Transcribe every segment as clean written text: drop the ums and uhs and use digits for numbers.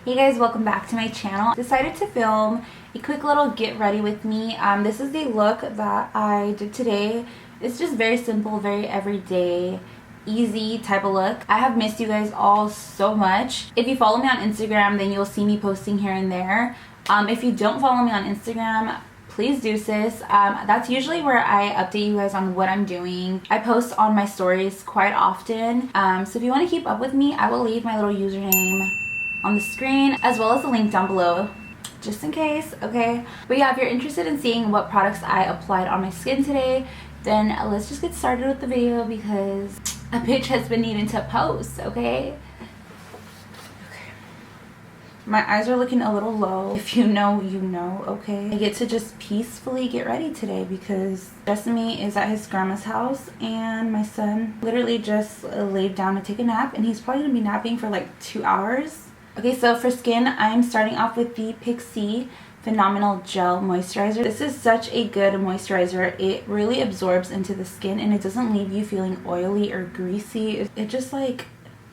Hey guys, welcome back to my channel. Decided to film a quick little get ready with me. This is the look that I did today. It's just very simple, very everyday, easy type of look. I have missed you guys all so much. If you follow me on Instagram, then you'll see me posting here and there. If you don't follow me on Instagram, please do, sis. That's usually where I update you guys on what I'm doing. I post on my stories quite often. So if you want to keep up with me, I will leave my little username on the screen as well as the link down below just in case, okay? But yeah, if you're interested in seeing what products I applied on my skin today, then let's just get started with the video because a bitch has been needing to post, okay? My eyes are looking a little low. If you know, you know, okay? I get to just peacefully get ready today because Jessamy is at his grandma's house and my son literally just laid down to take a nap and he's probably gonna be napping for like 2 hours. Okay, so for skin, I'm starting off with the Pixi Phenomenal Gel Moisturizer. This is such a good moisturizer. It really absorbs into the skin and it doesn't leave you feeling oily or greasy. It just like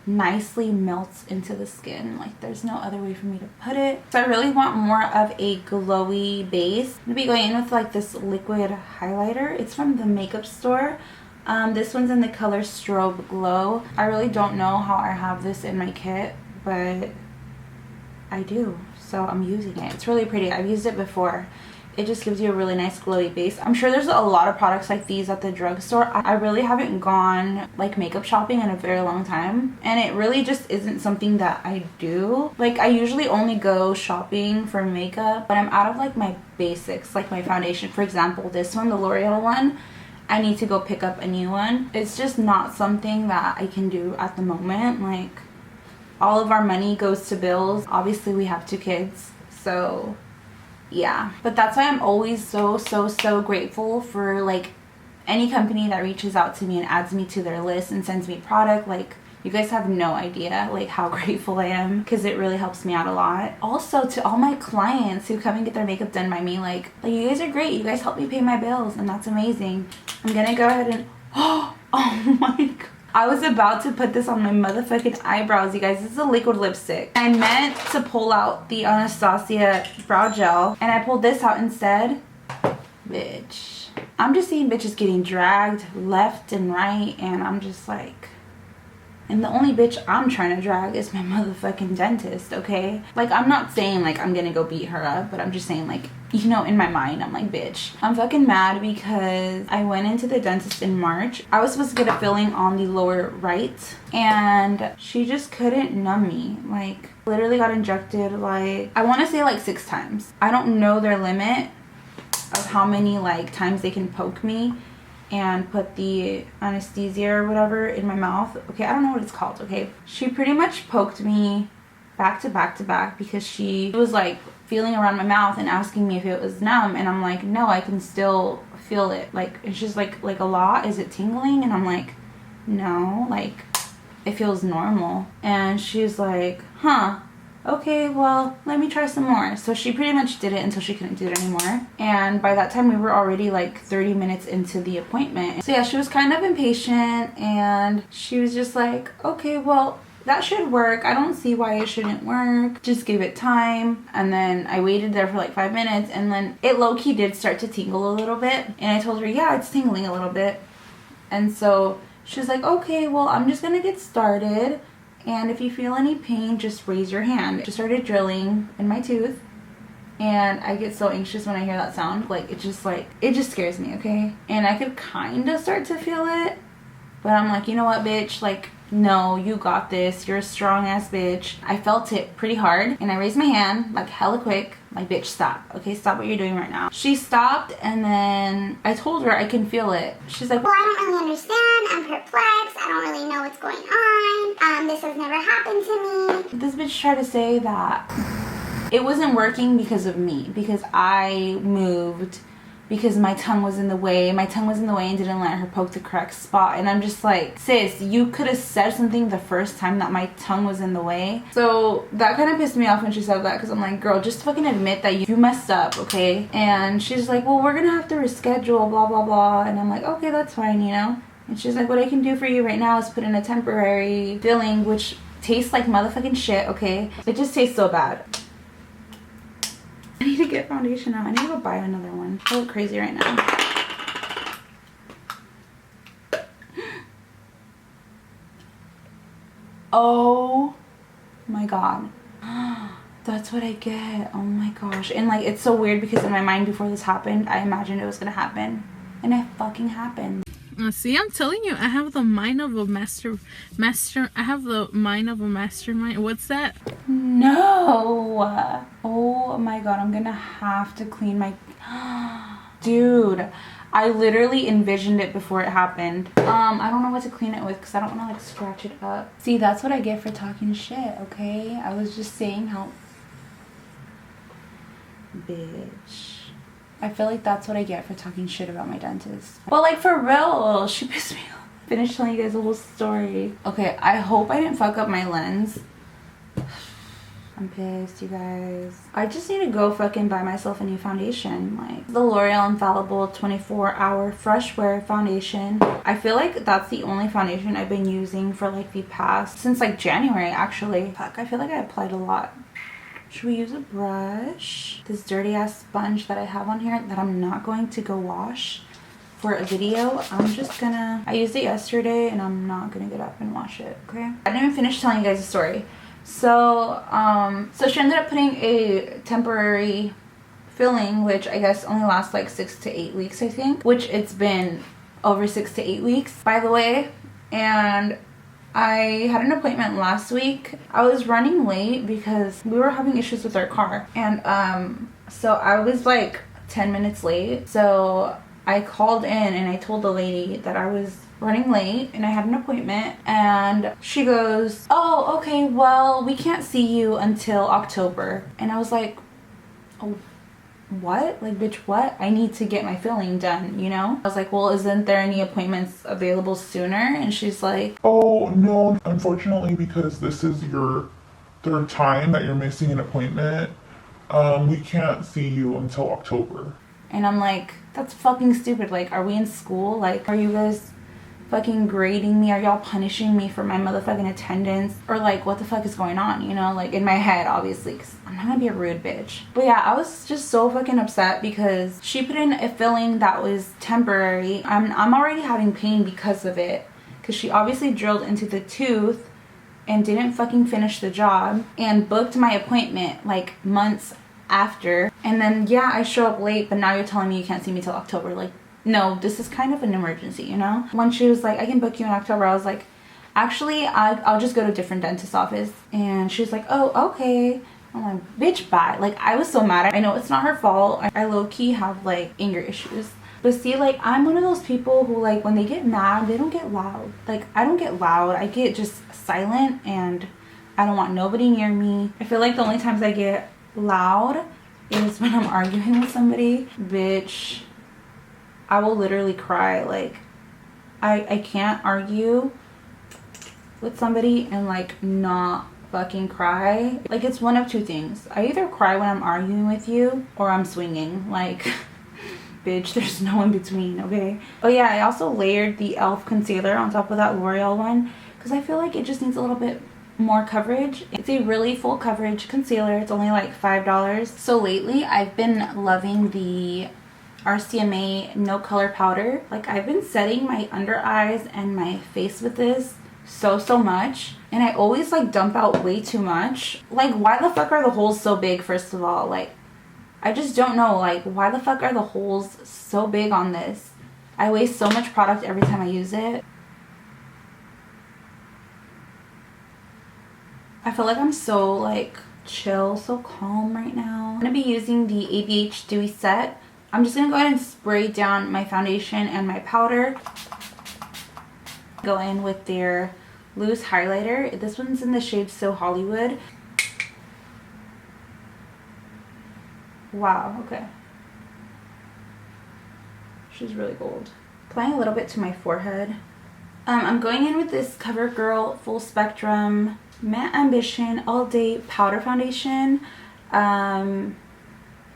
nicely melts into the skin. Like there's no other way for me to put it. So I really want more of a glowy base. I'm gonna be going in with like this liquid highlighter. It's from the makeup store. This one's in the color Strobe Glow. I really don't know how I have this in my kit, but I do, so I'm using it. It's really pretty. I've used it before. It just gives you a really nice glowy base. I'm sure there's a lot of products like these at the drugstore. I really haven't gone like makeup shopping in a very long time, and it really just isn't something that I do. Like I usually only go shopping for makeup when I'm out of like my basics, like my foundation. For example, this one, the L'Oreal one, I need to go pick up a new one. It's just not something that I can do at the moment. Like all of our money goes to bills. Obviously we have 2 kids, so yeah. But that's why I'm always so grateful for like any company that reaches out to me and adds me to their list and sends me product. Like you guys have no idea like how grateful I am because it really helps me out a lot. Also to all my clients who come and get their makeup done by me, like you guys are great. You guys help me pay my bills and that's amazing. I'm gonna go ahead and oh my god, I was about to put this on my motherfucking eyebrows, you guys. This is a liquid lipstick. I meant to pull out the Anastasia brow gel, and I pulled this out instead. Bitch. I'm just seeing bitches getting dragged left and right, and I'm just like... And the only bitch I'm trying to drag is my motherfucking dentist, okay? Like, I'm not saying, like, I'm gonna go beat her up, but I'm just saying, like, you know, in my mind, I'm like, bitch. I'm fucking mad because I went into the dentist in March. I was supposed to get a filling on the lower right, and she just couldn't numb me. Like, literally got injected, like, I want to say, like, 6 times. I don't know their limit of how many, like, times they can poke me and put the anesthesia or whatever in my mouth. Okay, I don't know what it's called, okay? She pretty much poked me back to back to back because she was like feeling around my mouth and asking me if it was numb, and I'm like, no, I can still feel it. Like, and she's like a lot? Is it tingling? And I'm like, no, like it feels normal. And she's like, huh, okay, well, let me try some more. So she pretty much did it until she couldn't do it anymore. And by that time, we were already like 30 minutes into the appointment. So yeah, she was kind of impatient and she was just like, okay, well, that should work. I don't see why it shouldn't work. Just give it time. And then I waited there for like 5 minutes and then it low-key did start to tingle a little bit. And I told her, yeah, it's tingling a little bit. And so she's like, okay, well, I'm just gonna get started. And if you feel any pain, just raise your hand. Just started drilling in my tooth. And I get so anxious when I hear that sound. Like, it just scares me, okay? And I could kind of start to feel it. But I'm like, you know what, bitch? Like, no, you got this. You're a strong ass bitch. I felt it pretty hard. And I raised my hand, like, hella quick. Like, bitch, stop. Okay, stop what you're doing right now. She stopped, and then I told her I can feel it. She's like, well, I don't really understand. I'm perplexed. I don't really know what's going on. This has never happened to me. This bitch tried to say that it wasn't working because of me. Because I moved. Because my tongue was in the way. My tongue was in the way and didn't let her poke the correct spot. And I'm just like, sis, you could have said something the first time that my tongue was in the way. So that kind of pissed me off when she said that, because I'm like, girl, just fucking admit that you messed up, okay? And she's like, well, we're gonna have to reschedule, blah, blah, blah. And I'm like, okay, that's fine, you know? And she's like, what I can do for you right now is put in a temporary filling, which tastes like motherfucking shit, okay? It just tastes so bad. I need to get foundation out. I need to go buy another one. I look crazy right now. Oh my god. That's what I get. Oh my gosh. And like, it's so weird because in my mind before this happened, I imagined it was gonna happen. And it fucking happened. See, I'm telling you, I have the mind of a I have the mind of a mastermind. What's that? No. Oh my god, I'm gonna have to clean my... Dude, I literally envisioned it before it happened. I don't know what to clean it with because I don't want to like scratch it up. See, that's what I get for talking shit, okay? I was just saying how... Bitch. I feel like that's what I get for talking shit about my dentist. But like, for real, she pissed me off. Finished telling you guys the whole story. Okay, I hope I didn't fuck up my lens. I'm pissed, you guys. I just need to go fucking buy myself a new foundation. Like the L'Oreal Infallible 24-hour Fresh Wear foundation. I feel like that's the only foundation I've been using for like the past, since like January actually. Fuck, I feel like I applied a lot. Should we use a brush? This dirty ass sponge that I have on here that I'm not going to go wash for a video. I'm just gonna... I used it yesterday and I'm not gonna get up and wash it, okay? I didn't even finish telling you guys the story. So, so she ended up putting a temporary filling, which I guess only lasts like 6 to 8 weeks, I think. Which it's been over 6 to 8 weeks, by the way. And I had an appointment last week. I was running late because we were having issues with our car. And so I was like 10 minutes late. So I called in and I told the lady that I was running late and I had an appointment. And she goes, oh, okay, well, we can't see you until October. And I was like, oh, what? Like, bitch, what? I need to get my filling done, you know? I was like, well, isn't there any appointments available sooner? And she's like, oh, no, unfortunately, because this is your third time that you're missing an appointment, we can't see you until October. And I'm like, that's fucking stupid. Like, are we in school? Like, are you guys fucking grading me? Are y'all punishing me for my motherfucking attendance? Or like, what the fuck is going on, you know? Like, in my head, obviously, because I'm not gonna be a rude bitch. But yeah, I was just so fucking upset because she put in a filling that was temporary. I'm already having pain because of it, because she obviously drilled into the tooth and didn't fucking finish the job and booked my appointment like months after. And then yeah, I show up late, but now you're telling me you can't see me till October. Like, no, this is kind of an emergency, you know? When she was like, I can book you in October, I was like, actually, I'll just go to a different dentist's office. And she was like, oh, okay. I'm like, bitch, bye. Like, I was so mad. I know it's not her fault. I low-key have like anger issues. But see, like, I'm one of those people who, like, when they get mad, they don't get loud. Like, I don't get loud. I get just silent, and I don't want nobody near me. I feel like the only times I get loud is when I'm arguing with somebody. Bitch, I will literally cry. Like, I can't argue with somebody and like not fucking cry. Like, it's one of two things. I either cry when I'm arguing with you or I'm swinging. Like, bitch, there's no in between, okay? Oh yeah, I also layered the e.l.f. concealer on top of that L'Oreal one because I feel like it just needs a little bit more coverage. It's a really full coverage concealer. It's only like $5. So lately I've been loving the RCMA no color powder. Like, I've been setting my under eyes and my face with this so much, and I always like dump out way too much. Like, why the fuck are the holes so big? First of all, like, I just don't know, like, why the fuck are the holes so big on this? I waste so much product every time I use it. I feel like I'm so like chill, so calm right now. I'm gonna be using the ABH Dewy Set. I'm just gonna go ahead and spray down my foundation and my powder. Go in with their loose highlighter. This one's in the shade So Hollywood. Wow, okay. She's really gold. Applying a little bit to my forehead. I'm going in with this CoverGirl Full Spectrum Matte Ambition All Day Powder Foundation.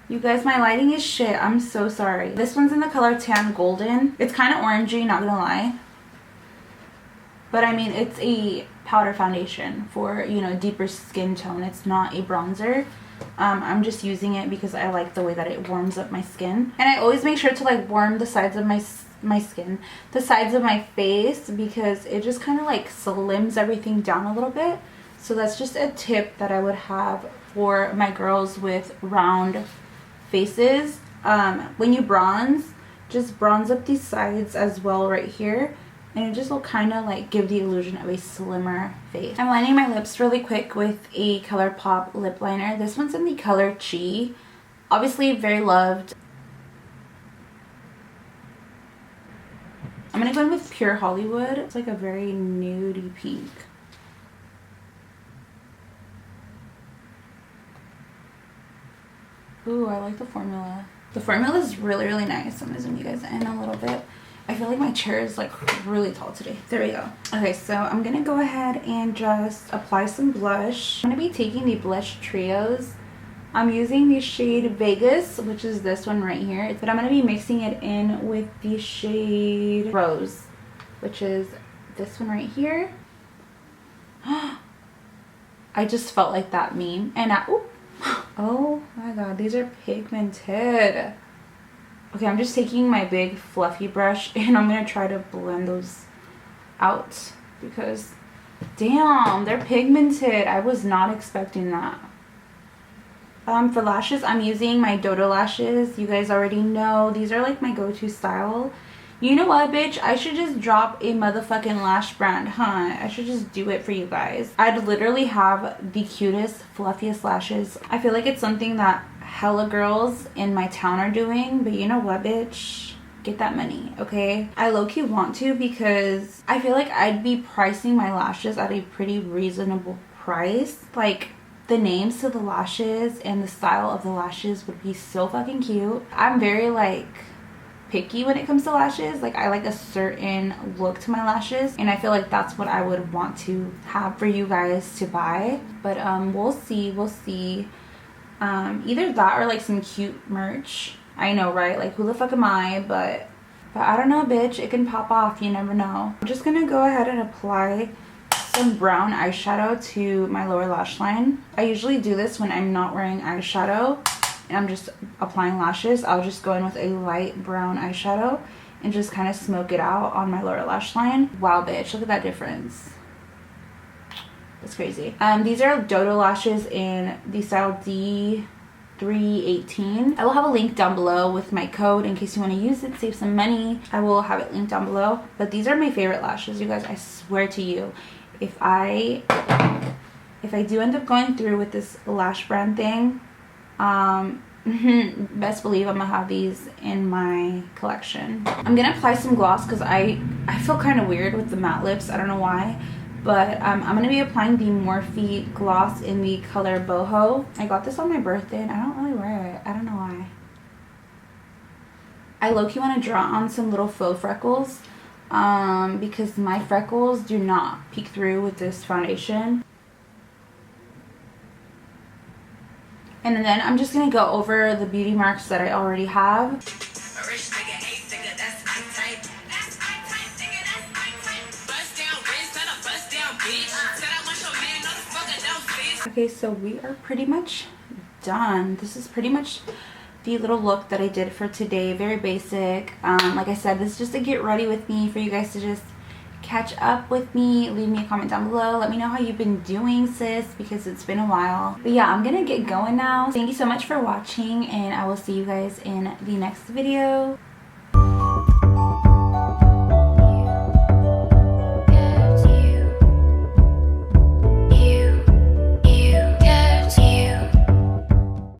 You guys, my lighting is shit. I'm so sorry. This one's in the color Tan Golden. It's kind of orangey, not gonna lie. But I mean, it's a powder foundation for, you know, deeper skin tone. It's not a bronzer. I'm just using it because I like the way that it warms up my skin. And I always make sure to like warm the sides of my skin, the sides of my face, because it just kind of like slims everything down a little bit. So that's just a tip that I would have for my girls with round faces. When you bronze, just bronze up these sides as well right here, and it just will kind of like give the illusion of a slimmer face. I'm lining my lips really quick with a ColourPop lip liner. This one's in the color Chi. Obviously very loved. I'm gonna go in with Pure Hollywood. It's like a very nudie pink. Ooh, I like the formula. The formula is really, really nice. I'm gonna zoom you guys in a little bit. I feel like my chair is like really tall today. There we go. Okay, so I'm gonna go ahead and just apply some blush. I'm gonna be taking the Blush Trios. I'm using the shade Vegas, which is this one right here. But I'm gonna be mixing it in with the shade Rose, which is this one right here. I just felt like that meme. And oh my god, these are pigmented. Okay, I'm just taking my big fluffy brush and I'm gonna try to blend those out because damn, they're pigmented. I was not expecting that. For lashes, I'm using my Dodo lashes. You guys already know these are like my go-to style. You know what, bitch? I should just drop a motherfucking lash brand, huh? I should just do it for you guys. I'd literally have the cutest, fluffiest lashes. I feel like it's something that hella girls in my town are doing, but you know what, bitch? Get that money, okay? I low-key want to because I feel like I'd be pricing my lashes at a pretty reasonable price. Like, the names to the lashes and the style of the lashes would be so fucking cute. I'm very like picky when it comes to lashes. Like, I like a certain look to my lashes, and I feel like that's what I would want to have for you guys to buy. But we'll see. Either that or like some cute merch. I know, right? Like, who the fuck am I? But I don't know, bitch. It can pop off. You never know. I'm just gonna go ahead and apply some brown eyeshadow to my lower lash line. I usually do this when I'm not wearing eyeshadow and I'm just applying lashes. I'll just go in with a light brown eyeshadow and just kind of smoke it out on my lower lash line. Wow, bitch, look at that difference. That's crazy. These are Dodo lashes in the style D318. I will have a link down below with my code in case you want to use it, save some money. I will have it linked down below. But these are my favorite lashes, you guys. I swear to you, if I do end up going through with this lash brand thing, best believe I'm gonna have these in my collection. I'm gonna apply some gloss because I feel kind of weird with the matte lips. I don't know why. But I'm going to be applying the Morphe gloss in the color Boho. I got this on my birthday and I don't really wear it. I don't know why. I low-key want to draw on some little faux freckles because my freckles do not peek through with this foundation. And then I'm just going to go over the beauty marks that I already have. Okay, so we are pretty much done. This is pretty much the little look that I did for today. Very basic. Like I said, this is just to get ready with me for you guys to just catch up with me. Leave me a comment down below. Let me know how you've been doing, sis, because it's been a while. But yeah, I'm gonna get going now. Thank you so much for watching, and I will see you guys in the next video.